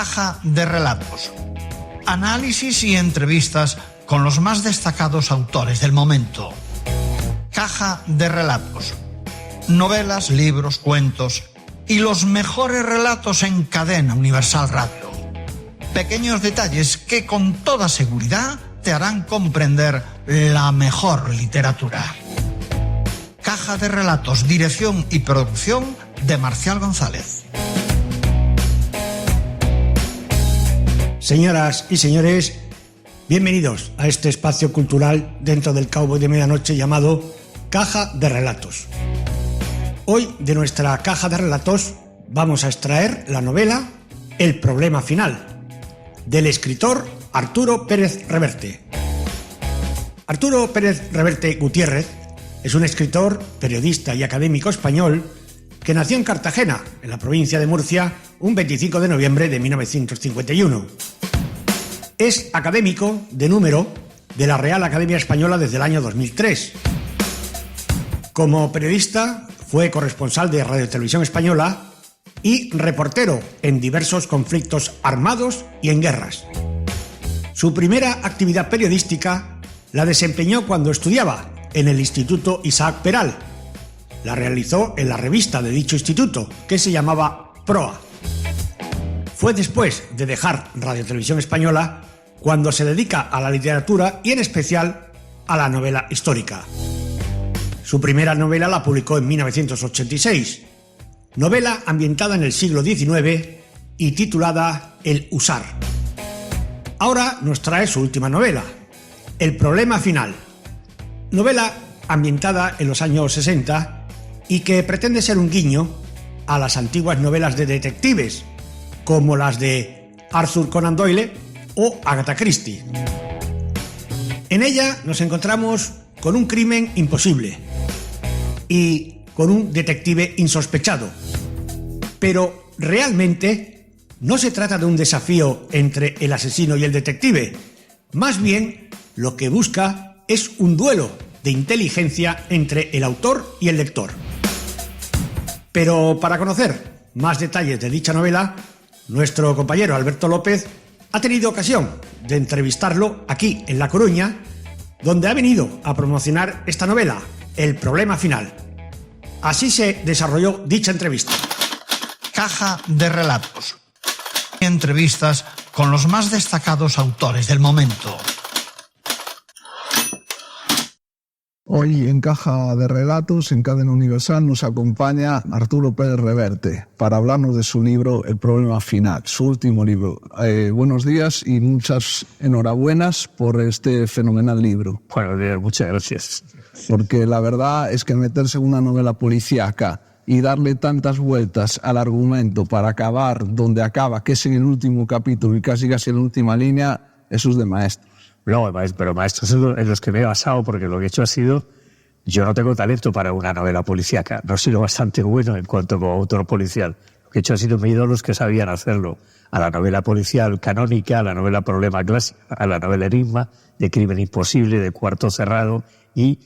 Caja de relatos. Análisis y entrevistas con los más destacados autores del momento. Caja de relatos. Novelas, libros, cuentos y los mejores relatos en Cadena Universal Radio. Pequeños detalles que con toda seguridad te harán comprender la mejor literatura. Caja de relatos, dirección y producción de Marcial González. Señoras y señores, bienvenidos a este espacio cultural dentro del Cowboy de Medianoche llamado Caja de Relatos. Hoy, de nuestra caja de relatos, vamos a extraer la novela El problema final, del escritor Arturo Pérez Reverte. Arturo Pérez Reverte Gutiérrez es un escritor, periodista y académico español que nació en Cartagena, en la provincia de Murcia, un 25 de noviembre de 1951. Es académico de número de la Real Academia Española desde el año 2003. Como periodista fue corresponsal de Radio Televisión Española y reportero en diversos conflictos armados y en guerras. Su primera actividad periodística la desempeñó cuando estudiaba en el Instituto Isaac Peral. La realizó en la revista de dicho instituto, que se llamaba Proa. Fue después de dejar Radio Televisión Española cuando se dedica a la literatura y en especial a la novela histórica. Su primera novela la publicó en 1986, novela ambientada en el siglo XIX y titulada El Husar. Ahora nos trae su última novela, El problema final, novela ambientada en los años 60 y que pretende ser un guiño a las antiguas novelas de detectives, como las de Arthur Conan Doyle o Agatha Christie. En ella nos encontramos con un crimen imposible y con un detective insospechado. Pero realmente no se trata de un desafío entre el asesino y el detective. Más bien, lo que busca es un duelo de inteligencia entre el autor y el lector. Pero para conocer más detalles de dicha novela, nuestro compañero Alberto López ha tenido ocasión de entrevistarlo aquí en La Coruña, donde ha venido a promocionar esta novela, El problema final. Así se desarrolló dicha entrevista. Caja de relatos. Entrevistas con los más destacados autores del momento. Hoy en Caja de Relatos, en Cadena Universal, nos acompaña Arturo Pérez Reverte para hablarnos de su libro El problema final, su último libro. Buenos días y muchas enhorabuenas por este fenomenal libro. Buenos días, muchas gracias. Porque la verdad es que meterse en una novela policíaca y darle tantas vueltas al argumento para acabar donde acaba, que es en el último capítulo y casi en la última línea, eso es de maestro. No, pero maestros en los que me he basado, porque lo que he hecho ha sido, yo no tengo talento para una novela policíaca, no soy lo bastante bueno en cuanto a autor policial. Lo que he hecho ha sido me he ido a los que sabían hacerlo, a la novela policial canónica, a la novela problema clásica, a la novela enigma, de crimen imposible, de cuarto cerrado, y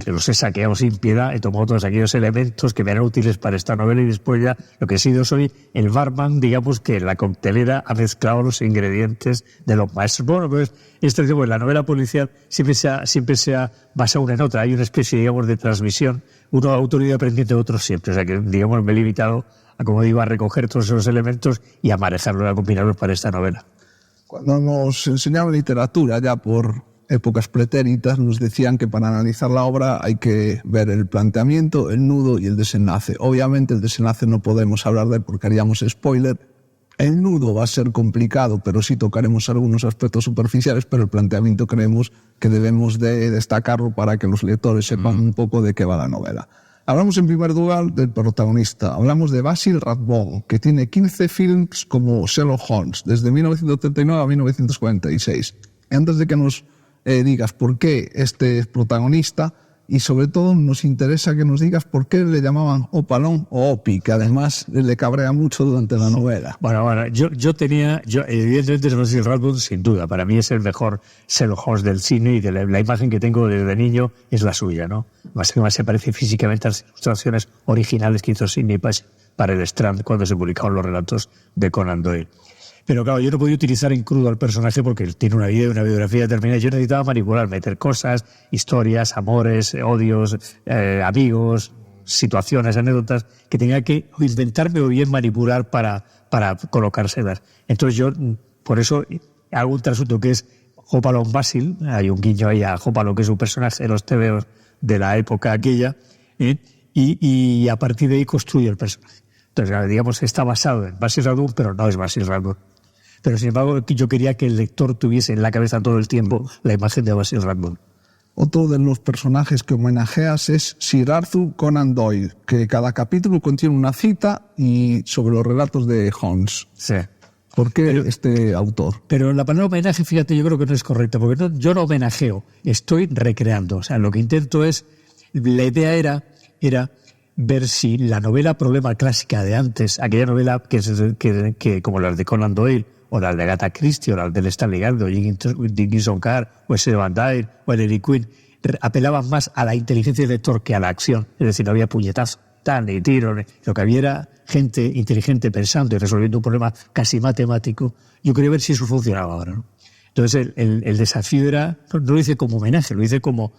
los he saqueado sin piedad, he tomado todos aquellos elementos que me eran útiles para esta novela y después ya lo que he sido soy el barman, digamos, que en la coctelera ha mezclado los ingredientes de los maestros. Bueno, pues la novela policial siempre se ha basado una en otra, hay una especie, digamos, de transmisión, uno autoridad aprendiente de otro siempre, o sea que, digamos, me he limitado a, como digo, a recoger todos esos elementos y a manejarlos, a combinarlos para esta novela. Cuando nos enseñaban literatura ya por épocas pretéritas, nos decían que para analizar la obra hay que ver el planteamiento, el nudo y el desenlace. Obviamente el desenlace no podemos hablar de él porque haríamos spoiler. El nudo va a ser complicado, pero sí tocaremos algunos aspectos superficiales, pero el planteamiento creemos que debemos de destacarlo para que los lectores sepan un poco de qué va la novela. Hablamos en primer lugar del protagonista. Hablamos de Basil Rathbone, que tiene 15 films como Sherlock Holmes, desde 1939 a 1946. Antes de que nos digas por qué este es protagonista y sobre todo nos interesa que nos digas por qué le llamaban Opalón o Opi, que además le cabrea mucho durante la novela. Bueno, yo evidentemente es Basil Rathbone sin duda, para mí es el mejor Sherlock Holmes del cine y de la imagen que tengo desde niño es la suya, ¿no? Más que más se parece físicamente a las ilustraciones originales que hizo Sidney Paget para el Strand cuando se publicaron los relatos de Conan Doyle. Pero claro, yo no podía utilizar en crudo al personaje porque él tiene una vida y una biografía determinada. Yo necesitaba manipular, meter cosas, historias, amores, odios, amigos, situaciones, anécdotas, que tenía que inventarme o bien manipular para colocárselas. Entonces yo, por eso, hago un trasunto que es Hopalong Basil. Hay un guiño ahí a Hopalong, que es un personaje de los tebeos de la época aquella, y a partir de ahí construyo el personaje. Entonces, digamos, está basado en Basil Rathbone, pero no es Basil Rathbone. Pero, sin embargo, yo quería que el lector tuviese en la cabeza todo el tiempo la imagen de Basil Rathbone. Otro de los personajes que homenajeas es Sir Arthur Conan Doyle, que cada capítulo contiene una cita y sobre los relatos de Holmes. Sí. ¿Por qué este autor? Pero la palabra homenaje, fíjate, yo creo que no es correcta, porque yo no homenajeo, estoy recreando. O sea, lo que intento es, la idea era ver si la novela Problema clásica de antes, aquella novela que como las de Conan Doyle, o las de Agatha Christie, o las del Stanley Gardner, o Dickinson Carr, o S. Van Dyne, o el Eric Quinn, apelaban más a la inteligencia del lector que a la acción. Es decir, no había puñetazos, ni tiros, lo que había era gente inteligente pensando y resolviendo un problema casi matemático. Yo quería ver si eso funcionaba ahora, ¿no? Entonces el desafío era, no lo hice como homenaje, lo hice como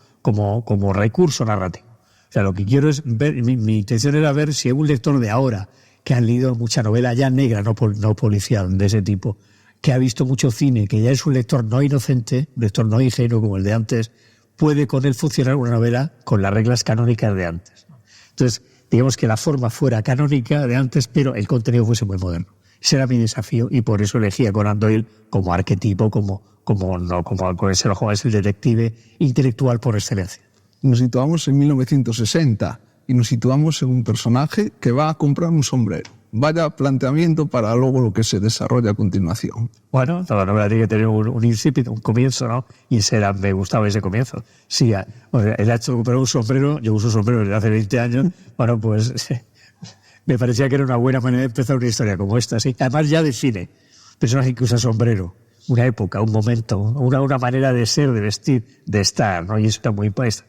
recurso narrativo. O sea, lo que quiero es ver, mi intención era ver si un lector de ahora, que ha leído mucha novela ya negra, no policial, de ese tipo, que ha visto mucho cine, que ya es un lector no inocente, un lector no ingenuo como el de antes, puede con él funcionar una novela con las reglas canónicas de antes. Entonces, digamos que la forma fuera canónica de antes, pero el contenido fuese muy moderno. Ese era mi desafío y por eso elegí a Conan Doyle como arquetipo, como Sherlock Holmes, el detective intelectual por excelencia. Nos situamos en 1960 y nos situamos en un personaje que va a comprar un sombrero. Vaya planteamiento para luego lo que se desarrolla a continuación. Bueno, toda novela tiene que tener un incipit, un comienzo, ¿no? Y me gustaba ese comienzo. Sí, él ha hecho comprar un sombrero, yo uso sombrero desde hace 20 años, bueno, pues me parecía que era una buena manera de empezar una historia como esta, ¿sí? Además ya define personaje que usa sombrero, una época, un momento, una manera de ser, de vestir, de estar, ¿no? Y eso está muy puesto.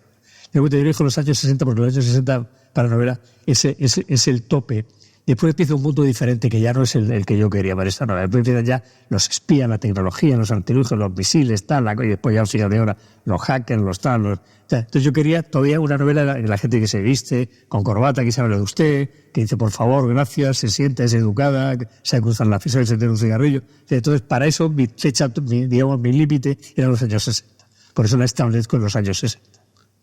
Yo dirijo los años 60, porque los años 60 para la novela es el tope. Después empieza un mundo diferente que ya no es el que yo quería para esta novela. Después empiezan ya los espías, la tecnología, los artilugios, los misiles, tal, y después ya al final de hora los hackers, los tal. Entonces yo quería todavía una novela de la gente que se viste, con corbata, que se habla de usted, que dice por favor, gracias, se siente, es educada, se cruzan la fiesta, se tiene un cigarrillo. Entonces para eso mi fecha, mi límite eran los años 60. Por eso la establezco en los años 60.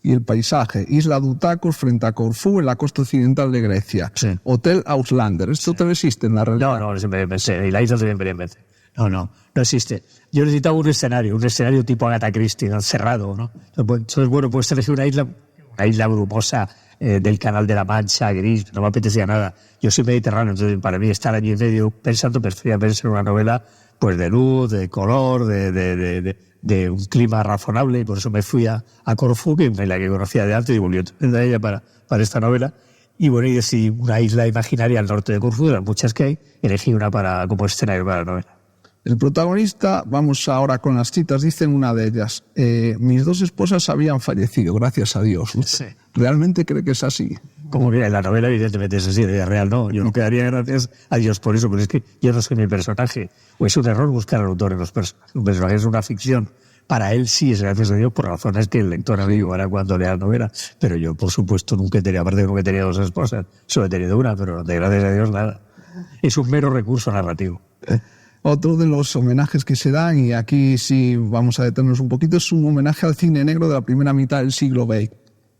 Y el paisaje, Isla Dutacos frente a Corfú en la costa occidental de Grecia. Sí. Hotel Auslander. ¿Esto te existe en la realidad? No, siempre pensé. Y la isla también pensé. No existe. Yo necesitaba un escenario tipo Agatha Christie, ¿no? Cerrado, ¿no? Entonces, bueno, pues elegí una isla brumosa del Canal de la Mancha, gris, no me apetecía nada. Yo soy mediterráneo, entonces para mí estar allí en medio pensando, prefería pensar en una novela pues de luz, de color, de un clima razonable, y por eso me fui a Corfú, que la que conocía de antes, y volví a ella para esta novela. Y bueno, y decidí una isla imaginaria al norte de Corfú, de las muchas que hay, elegí una como escenario para la novela. El protagonista, vamos ahora con las citas, dice en una de ellas, mis dos esposas habían fallecido, gracias a Dios. Sí. ¿Realmente cree que es así? Como que en la novela evidentemente es así, de vida real no. Yo no quedaría gracias a Dios por eso, pero es que yo no soy mi personaje. O es un error buscar al autor en los personajes. Un personaje es una ficción. Para él sí es gracias a Dios por razones que el lector averiguará cuando lea la novela. Pero yo, por supuesto, nunca he tenido dos esposas. Solo he tenido una, pero de gracias a Dios nada. Es un mero recurso narrativo. Otro de los homenajes que se dan, y aquí sí vamos a detenernos un poquito, es un homenaje al cine negro de la primera mitad del siglo XX.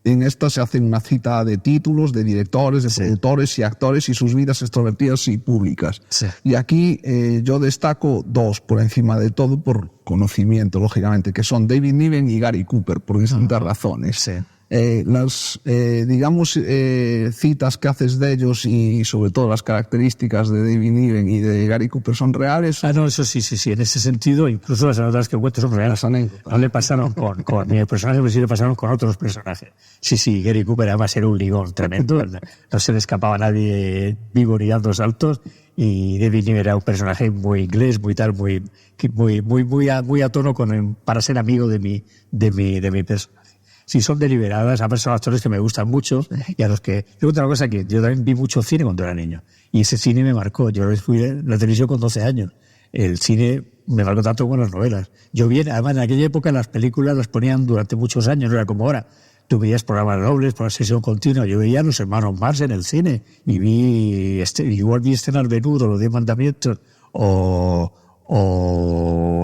En esta se hace una cita de títulos, de directores, de productores y actores y sus vidas extrovertidas y públicas. Sí. Y aquí yo destaco dos por encima de todo, por conocimiento, lógicamente, que son David Niven y Gary Cooper, por distintas razones. Sí. Las citas que haces de ellos y sobre todo las características de David Niven y de Gary Cooper son reales. No, eso sí, en ese sentido, incluso las anécdotas que cuento son reales. No le pasaron con mi personaje, pero sí le pasaron con otros personajes. Sí, Gary Cooper además era un ligón tremendo, no se le escapaba a nadie vivo ni dando saltos, y David Niven era un personaje muy inglés, muy tal, muy a tono para ser amigo de mi personaje. Sí, son deliberadas, además son actores que me gustan mucho y a los que... Yo otra cosa que yo también vi mucho cine cuando era niño y ese cine me marcó. Yo fui a la televisión con 12 años el cine me marcó tanto como las novelas. Yo vi, además en aquella época las películas las ponían durante muchos años, no era como ahora. Tú veías programas dobles por la sesión continua. Yo veía a los hermanos Marx en el cine y igual vi escenas de Nudo, los 10 mandamientos o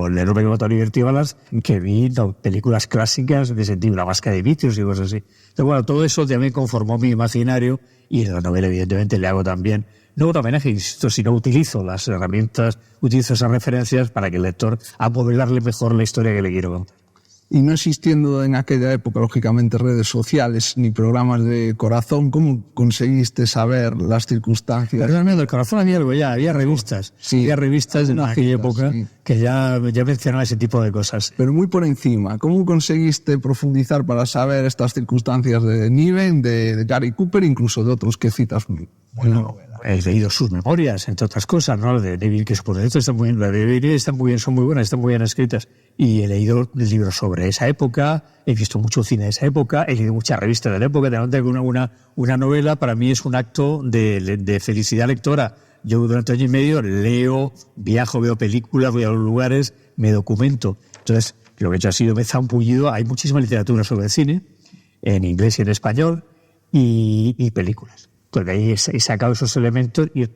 El enorme que mató a Liberty Balance, que vi películas clásicas de sentido, La máscara de Vicios y cosas así. Entonces, bueno, todo eso también conformó mi imaginario y en la novela evidentemente le hago también, no un homenaje, insisto, sino utilizo las herramientas, utilizo esas referencias para que el lector amodelarle mejor la historia que le quiero contar. Y no existiendo en aquella época, lógicamente, redes sociales ni programas de corazón, ¿cómo conseguiste saber las circunstancias? Realmente, del corazón había algo ya, había revistas. Sí. Había revistas en aquella época sí, que ya mencionaban ese tipo de cosas. Pero muy por encima, ¿cómo conseguiste profundizar para saber estas circunstancias de Niven, de Gary Cooper, incluso de otros que citas muy en la novela? He leído sus memorias, entre otras cosas, ¿no? La de Neville, que supone esto, está muy bien, la de Neville están muy bien, son muy buenas, están muy bien escritas. Y he leído libros sobre esa época, he visto mucho cine de esa época, he leído muchas revistas de la época. Una novela para mí es un acto de felicidad lectora. Yo durante año y medio leo, viajo, veo películas, voy a los lugares, me documento. Entonces, lo que he hecho ha sido, me he zampullido, hay muchísima literatura sobre el cine, en inglés y en español, y películas. Porque ahí he sacado esos elementos y la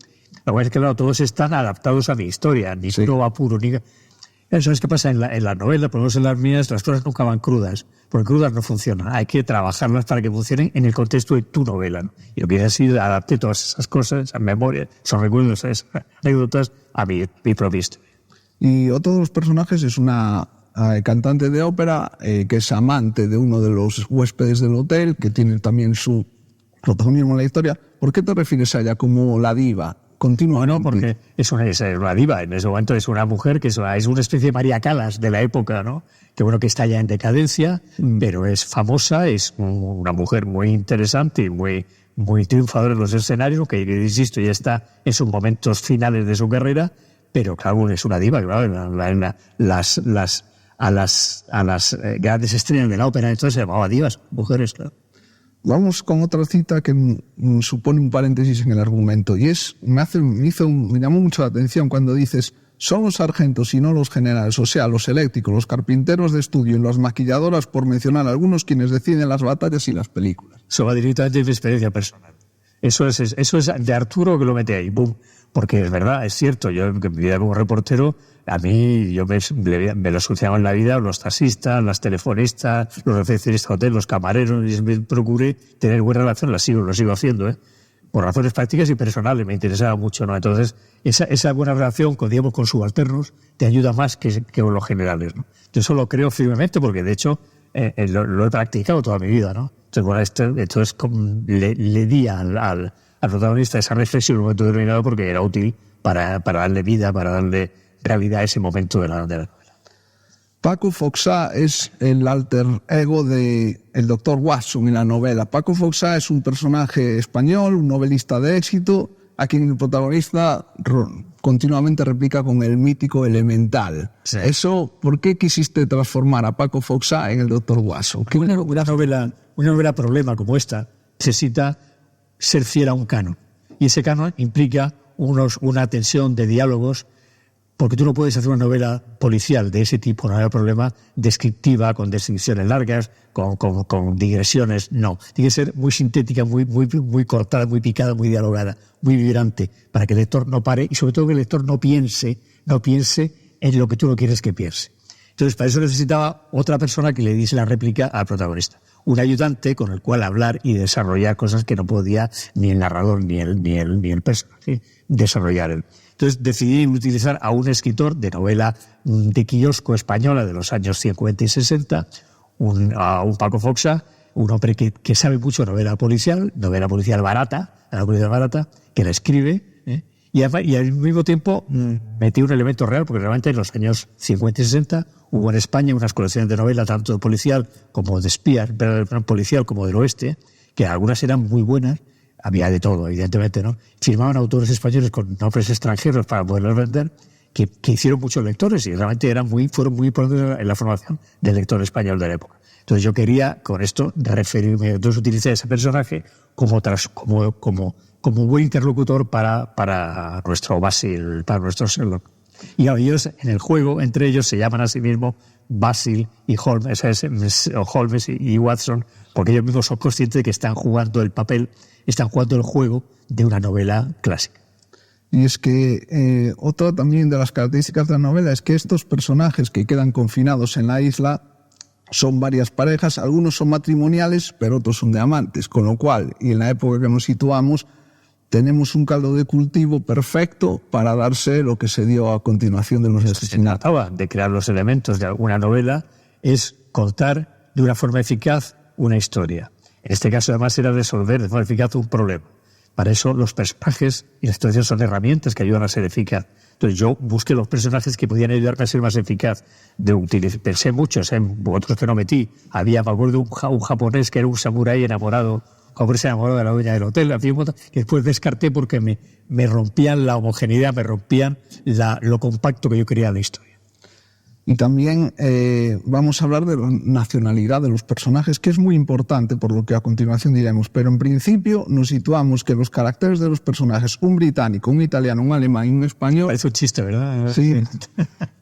verdad es que, claro, todos están adaptados a mi historia, ni puro apuro, ni... ¿Sabes qué pasa? En la novela, por lo menos en las mías, las cosas nunca van crudas, porque crudas no funcionan. Hay que trabajarlas para que funcionen en el contexto de tu novela, ¿no? Y lo que he sido, adapté todas esas cosas, esas memorias, esos recuerdos, esas anécdotas a mi propia historia. Y otro de los personajes es una cantante de ópera que es amante de uno de los huéspedes del hotel, que tiene también su protagonismo en la historia. ¿Por qué te refieres a ella como la diva? Bueno, porque es una diva. En ese momento es una mujer que es una especie de María Callas de la época, ¿no? Que bueno, que está ya en decadencia, pero es famosa, es una mujer muy interesante y muy triunfadora en los escenarios, que insisto, ya está en sus momentos finales de su carrera, pero claro, es una diva. Claro, a las grandes estrellas de la ópera entonces se llamaban divas, mujeres, claro. Vamos con otra cita que supone un paréntesis en el argumento, y me llamó mucho la atención cuando dices: son los sargentos y no los generales, o sea, los eléctricos, los carpinteros de estudio y las maquilladoras, por mencionar algunos, quienes deciden las batallas y las películas. Eso va directamente de mi experiencia personal. Eso es de Arturo, que lo mete ahí, boom. Porque es verdad, es cierto, yo en mi vida como reportero, a mí yo me lo asociaba en la vida los taxistas, las telefonistas, los recepcionistas de hotel, los camareros, y me procuré tener buena relación, lo sigo haciendo, por razones prácticas y personales, me interesaba mucho, ¿no? Entonces, esa buena relación con subalternos te ayuda más que con los generales, ¿no? Yo eso lo creo firmemente porque, de hecho, lo he practicado toda mi vida, ¿no? Entonces le di al protagonista esa reflexión en un momento determinado porque era útil para darle vida, para darle realidad a ese momento de la novela. Paco Foxá es el alter ego del Dr. Watson en la novela. Paco Foxá es un personaje español, un novelista de éxito, a quien el protagonista continuamente replica con el mítico Elemental. Sí. Eso, ¿por qué quisiste transformar a Paco Foxá en el Dr. Watson? Una novela problema como esta necesita ser fiel a un canon. Y ese canon implica una tensión de diálogos, porque tú no puedes hacer una novela policial de ese tipo, una novela problema descriptiva, con descripciones largas, con digresiones. No, tiene que ser muy sintética, muy cortada, muy picada, muy dialogada, muy vibrante, para que el lector no pare y sobre todo que el lector no piense en lo que tú no quieres que piense. Entonces, para eso necesitaba otra persona que le diese la réplica al protagonista. Un ayudante con el cual hablar y desarrollar cosas que no podía ni el narrador ni el personaje desarrollar él. Entonces decidí utilizar a un escritor de novela de kiosco española de los años 50 y 60, a un Paco Foxá, un hombre que sabe mucho novela policial barata, que la escribe, y al mismo tiempo metí un elemento real, porque realmente en los años 50 y 60 hubo en España unas colecciones de novela tanto de policial como de espías, pero policial como del oeste, que algunas eran muy buenas. Había de todo, evidentemente, ¿no? Firmaban autores españoles con nombres extranjeros para poderlos vender, que hicieron muchos lectores y realmente fueron muy importantes en la formación del lector español de la época. Entonces yo quería, con esto, referirme, entonces utilicé a ese personaje como buen interlocutor para nuestro Basil, para nuestro Sherlock. Y ellos, en el juego, entre ellos, se llaman a sí mismos Basil y Holmes, o Holmes y Watson, porque ellos mismos son conscientes de que están jugando el juego de una novela clásica. Y es que otra también de las características de la novela es que estos personajes que quedan confinados en la isla son varias parejas, algunos son matrimoniales, pero otros son de amantes, con lo cual, y en la época que nos situamos, tenemos un caldo de cultivo perfecto para darse lo que se dio a continuación de los asesinatos. Se trataba de crear los elementos de alguna novela, es contar de una forma eficaz una historia. En este caso, además, era resolver de forma eficaz un problema. Para eso, los personajes y las situaciones son herramientas que ayudan a ser eficaz. Entonces, yo busqué los personajes que podían ayudarme a ser más eficaz. Pensé muchos, otros que no metí. Me acuerdo de un japonés que era un samurái enamorado de la dueña del hotel, que después descarté porque me rompían la homogeneidad, me rompían lo compacto que yo quería de la historia. Y también vamos a hablar de la nacionalidad de los personajes, que es muy importante, por lo que a continuación diremos. Pero en principio nos situamos que los caracteres de los personajes, un británico, un italiano, un alemán y un español... Parece un chiste, ¿verdad? Sí.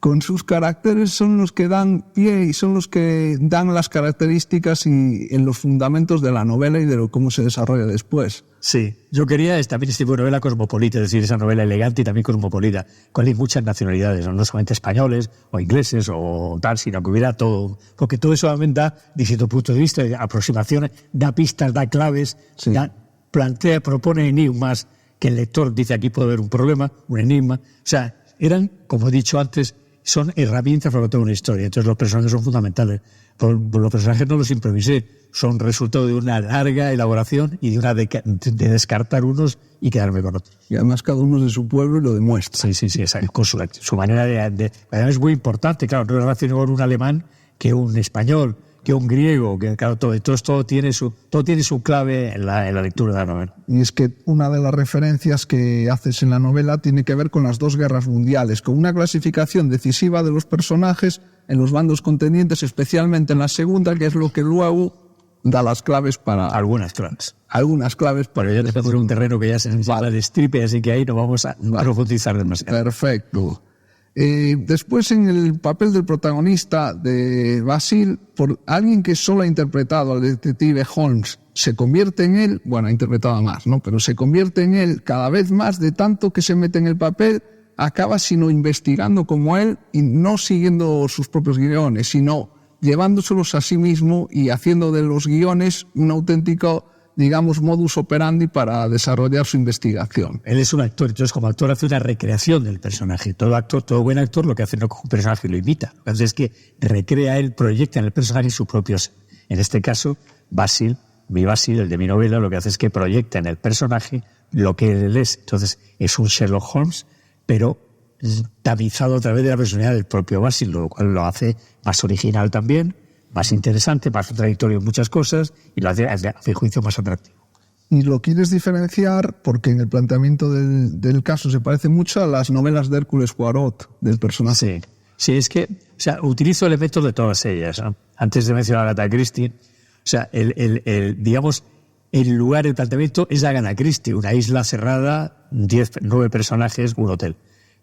Con sus caracteres son los que dan pie y son los que dan las características y en los fundamentos de la novela y de cómo se desarrolla después. Sí, yo quería también este tipo de novela cosmopolita, es decir, esa novela elegante y también cosmopolita, con hay muchas nacionalidades, no solamente españoles o ingleses o tal, sino que hubiera todo, porque todo eso también da distintos puntos de vista, aproximaciones, da pistas, da claves, sí. Propone enigmas que el lector dice aquí puede haber un problema, un enigma, o sea, eran, como he dicho antes, son herramientas para contar una historia, entonces los personajes son fundamentales. Los personajes no los improvisé, son resultado de una larga elaboración y de descartar unos y quedarme con otros. Y además cada uno es de su pueblo y lo demuestra. Sí, exacto. Con su manera de además es muy importante, claro, no relaciono con un alemán que un español, que un griego, que claro, todo tiene su clave en la lectura de la novela. Y es que una de las referencias que haces en la novela tiene que ver con las dos guerras mundiales, con una clasificación decisiva de los personajes en los bandos contendientes, especialmente en la segunda, que es lo que luego da las claves para... Algunas claves. Para... Ya te por un terreno que ya se habla de stripe, así que ahí no vamos a profundizar demasiado. Perfecto. Después, en el papel del protagonista de Basil, por alguien que solo ha interpretado al detective Holmes, se convierte en él, bueno, ha interpretado más, ¿no? Pero se convierte en él cada vez más, de tanto que se mete en el papel, acaba sino investigando como él y no siguiendo sus propios guiones, sino llevándoselos a sí mismo y haciendo de los guiones un auténtico, digamos, modus operandi para desarrollar su investigación. Él es un actor, entonces como actor hace una recreación del personaje. Todo buen actor lo que hace no coge un personaje y lo imita. Lo que hace es que recrea él, proyecta en el personaje su propio ser. En este caso, Basil, el de mi novela, lo que hace es que proyecta en el personaje lo que él es. Entonces es un Sherlock Holmes, pero tamizado a través de la personalidad del propio Basil, lo cual lo hace más original también, más interesante, más contradictorio en muchas cosas y lo hace, a mi juicio, más atractivo. Y lo quieres diferenciar porque en el planteamiento del caso se parece mucho a las novelas de Hércules Poirot del personaje. Sí, es que, o sea, utilizo elementos de todas ellas, ¿no? Antes de mencionar a Agatha Christie, o sea, digamos, el lugar del planteamiento es Agatha Christie, una isla cerrada, 9 personajes, un hotel.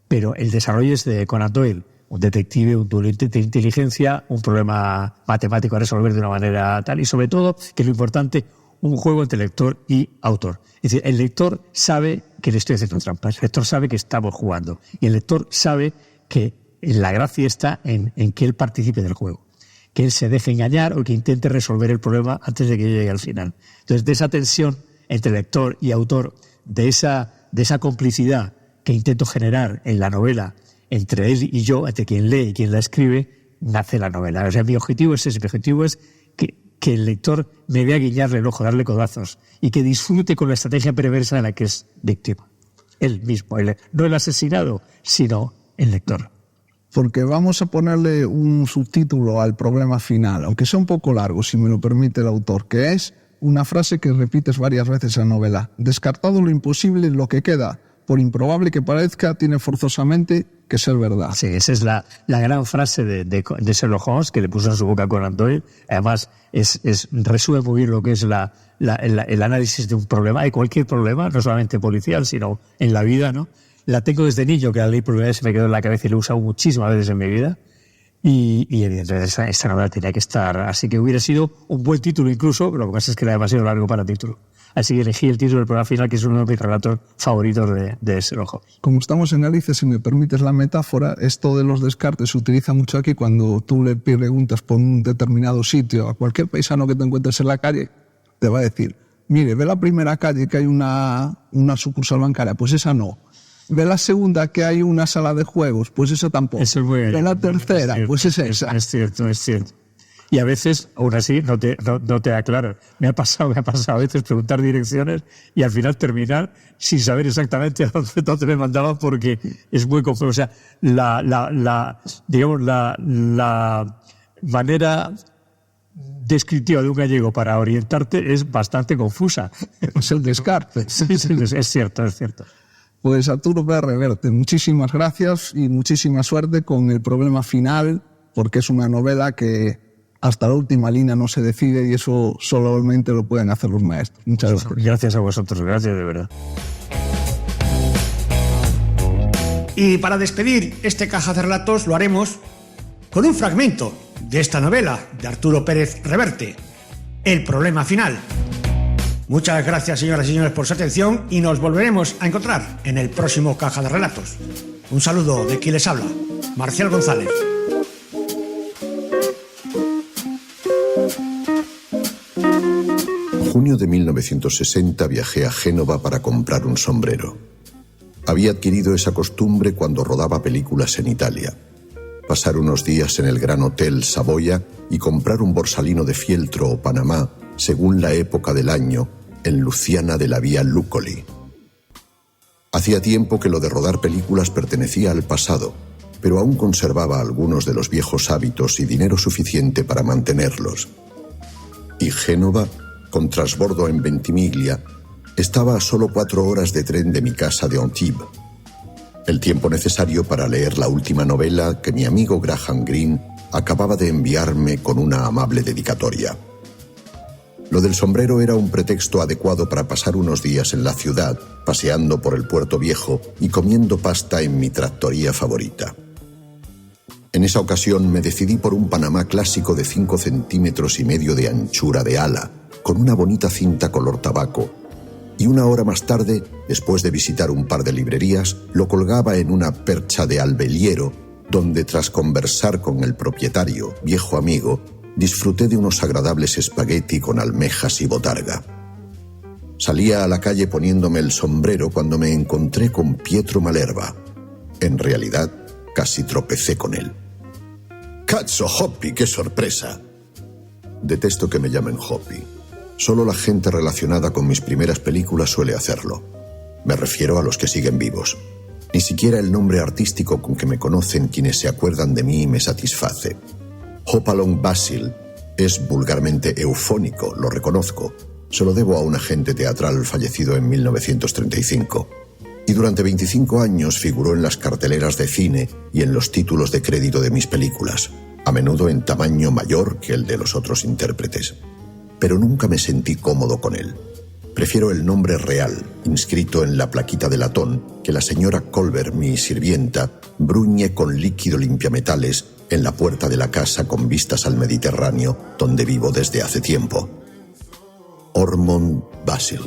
Pero el desarrollo es de Conan Doyle, un detective, un duelista de inteligencia, un problema matemático a resolver de una manera tal, y sobre todo, que es lo importante, un juego entre lector y autor. Es decir, el lector sabe que le estoy haciendo trampas, el lector sabe que estamos jugando, y el lector sabe que la gracia está en que él participe del juego, que él se deje engañar o que intente resolver el problema antes de que llegue al final. Entonces, de esa tensión entre lector y autor, de esa complicidad que intento generar en la novela entre él y yo, entre quien lee y quien la escribe, nace la novela. O sea, mi objetivo es ese, mi objetivo es que el lector me vea guiñarle el ojo, darle codazos y que disfrute con la estrategia perversa de la que es víctima. Él mismo, no el asesinado, sino el lector. Porque vamos a ponerle un subtítulo al problema final, aunque sea un poco largo, si me lo permite el autor, que es una frase que repites varias veces en la novela. Descartado lo imposible, lo que queda, por improbable que parezca, tiene forzosamente que ser verdad. Sí, esa es la gran frase de Sherlock Holmes que le puso en su boca a Conan Doyle. Además, resume muy bien lo que es el análisis de un problema, de cualquier problema, no solamente policial, sino en la vida, ¿no? La tengo desde niño, que la leí por primera vez, se me quedó en la cabeza y la he usado muchísimas veces en mi vida. Y evidentemente esta novela tenía que estar, así que hubiera sido un buen título incluso, pero lo que pasa es que era demasiado largo para título. Así que elegí el título del programa final, que es uno de mis relatos favoritos de Sherlock Holmes. Como estamos en Galicia, si me permites la metáfora, esto de los descartes se utiliza mucho aquí cuando tú le preguntas por un determinado sitio a cualquier paisano que te encuentres en la calle, te va a decir, mire, ve la primera calle que hay una sucursal bancaria, pues esa no. Ve la segunda que hay una sala de juegos, pues eso tampoco. Eso es muy bien. Ve la tercera, pues es esa. Es cierto. Y a veces, aún así, no te aclaran. Me ha pasado a veces preguntar direcciones y al final terminar sin saber exactamente a dónde me mandaban porque es muy confuso. O sea, la manera descriptiva de un gallego para orientarte es bastante confusa. Es el descarte. Sí, es cierto. Pues Arturo Pérez Reverte, muchísimas gracias y muchísima suerte con el problema final, porque es una novela que hasta la última línea no se decide y eso solamente lo pueden hacer los maestros. Muchas gracias. Gracias a vosotros, gracias de verdad. Y para despedir este Caja de Relatos lo haremos con un fragmento de esta novela de Arturo Pérez Reverte, El problema final. Muchas gracias, señoras y señores, por su atención y nos volveremos a encontrar en el próximo Caja de Relatos. Un saludo de quien les habla, Marcial González. En junio de 1960 viajé a Génova para comprar un sombrero. Había adquirido esa costumbre cuando rodaba películas en Italia. Pasar unos días en el Gran Hotel Savoia y comprar un borsalino de fieltro o Panamá, según la época del año, en Luciana de la Vía Lucoli. Hacía tiempo que lo de rodar películas pertenecía al pasado, pero aún conservaba algunos de los viejos hábitos y dinero suficiente para mantenerlos. Y Génova, con trasbordo en Ventimiglia, estaba a solo 4 horas de tren de mi casa de Antibes. El tiempo necesario para leer la última novela que mi amigo Graham Greene acababa de enviarme con una amable dedicatoria. Lo del sombrero era un pretexto adecuado para pasar unos días en la ciudad, paseando por el Puerto Viejo y comiendo pasta en mi trattoria favorita. En esa ocasión me decidí por un Panamá clásico de 5,5 centímetros de anchura de ala, con una bonita cinta color tabaco, y una hora más tarde, después de visitar un par de librerías, lo colgaba en una percha de albeliero, donde tras conversar con el propietario, viejo amigo, disfruté de unos agradables espagueti con almejas y botarga. Salía a la calle poniéndome el sombrero cuando me encontré con Pietro Malerba. En realidad, casi tropecé con él. ¡Cazzo, Hoppy! ¡Qué sorpresa! Detesto que me llamen Hoppy. Solo la gente relacionada con mis primeras películas suele hacerlo. Me refiero a los que siguen vivos. Ni siquiera el nombre artístico con que me conocen quienes se acuerdan de mí me satisface. Hopalong Basil es vulgarmente eufónico, lo reconozco. Se lo debo a un agente teatral fallecido en 1935. Y durante 25 años figuró en las carteleras de cine y en los títulos de crédito de mis películas, a menudo en tamaño mayor que el de los otros intérpretes. Pero nunca me sentí cómodo con él. Prefiero el nombre real, inscrito en la plaquita de latón, que la señora Colbert, mi sirvienta, bruñe con líquido limpiametales en la puerta de la casa con vistas al Mediterráneo, donde vivo desde hace tiempo. Ormond Basil.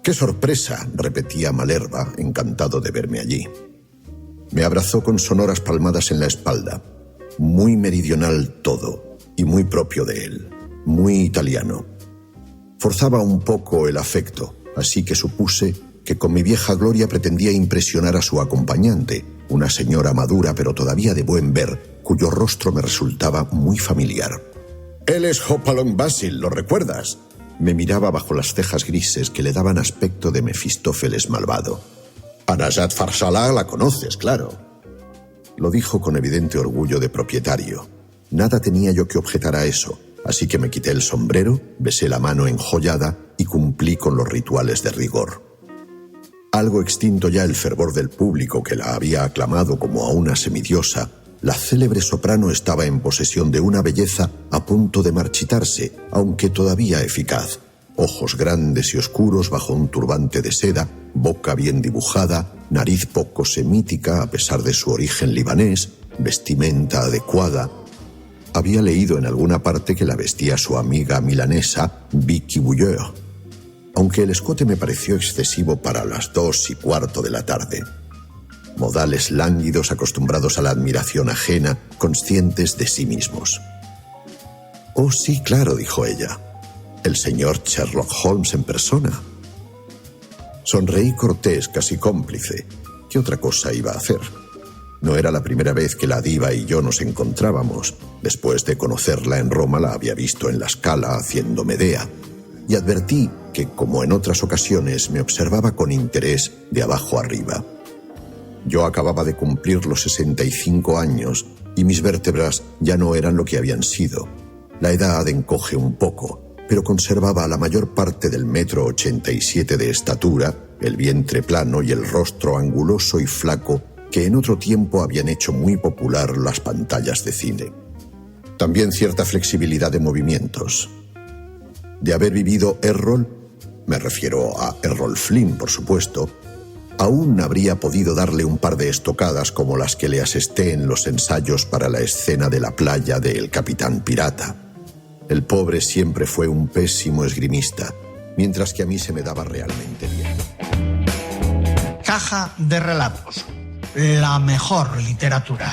¡Qué sorpresa!, repetía Malerba, encantado de verme allí. Me abrazó con sonoras palmadas en la espalda. Muy meridional todo, y muy propio de él, muy italiano. Forzaba un poco el afecto, así que supuse que con mi vieja gloria pretendía impresionar a su acompañante, una señora madura pero todavía de buen ver, cuyo rostro me resultaba muy familiar. «Él es Hopalong Basil, ¿lo recuerdas?». Me miraba bajo las cejas grises que le daban aspecto de Mefistófeles malvado. «A Najat Farsalah la conoces, claro». Lo dijo con evidente orgullo de propietario. Nada tenía yo que objetar a eso, así que me quité el sombrero, besé la mano enjollada y cumplí con los rituales de rigor. Algo extinto ya el fervor del público que la había aclamado como a una semidiosa, la célebre soprano estaba en posesión de una belleza a punto de marchitarse, aunque todavía eficaz. ojos grandes y oscuros bajo un turbante de seda, boca bien dibujada, nariz poco semítica a pesar de su origen libanés, vestimenta adecuada. Había leído en alguna parte que la vestía su amiga milanesa Vicky Boulleur, aunque el escote me pareció excesivo para las 2:15 de la tarde. Modales lánguidos acostumbrados a la admiración ajena, conscientes de sí mismos. «Oh, sí, claro», dijo ella. «El señor Sherlock Holmes en persona». Sonreí cortés, casi cómplice. ¿Qué otra cosa iba a hacer? No era la primera vez que la diva y yo nos encontrábamos. Después de conocerla en Roma la había visto en la Scala haciendo Medea. Y advertí que, como en otras ocasiones, me observaba con interés de abajo arriba. Yo acababa de cumplir los 65 años y mis vértebras ya no eran lo que habían sido. La edad encoge un poco, pero conservaba la mayor parte del 1,87 m de estatura, el vientre plano y el rostro anguloso y flaco que en otro tiempo habían hecho muy popular las pantallas de cine. También cierta flexibilidad de movimientos. De haber vivido Errol, me refiero a Errol Flynn, por supuesto, aún habría podido darle un par de estocadas como las que le asesté en los ensayos para la escena de la playa de El Capitán Pirata. El pobre siempre fue un pésimo esgrimista, mientras que a mí se me daba realmente bien. Caja de relatos. La mejor literatura.